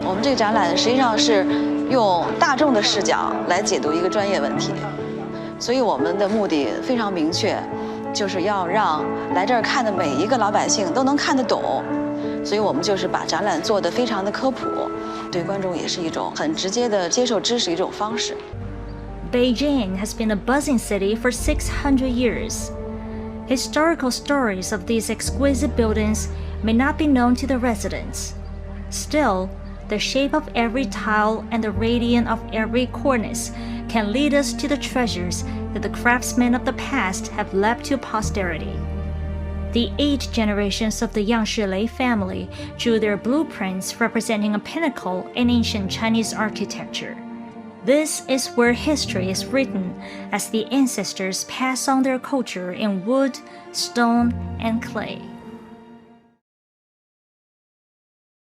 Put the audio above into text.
我们这个展览实际上是用大众的视角来解读一个专业问题，所以我们的目的非常明确，就是要让来这儿看的每一个老百姓都能看得懂。所以我们就是把展览做得非常的科普，对观众也是一种很直接的接受知识的一种方式。Beijing has been a buzzing city for 600 years. Historical stories of these exquisite buildings may not be known to the residents. Still, the shape of every tile and the radiant of every cornice can lead us to the treasures that the craftsmen of the past have left to posterity. The 8 generations of the Yangshi Lei family drew their blueprints representing a pinnacle in ancient Chinese architecture. This is where history is written as the ancestors pass on their culture in wood, stone, and clay.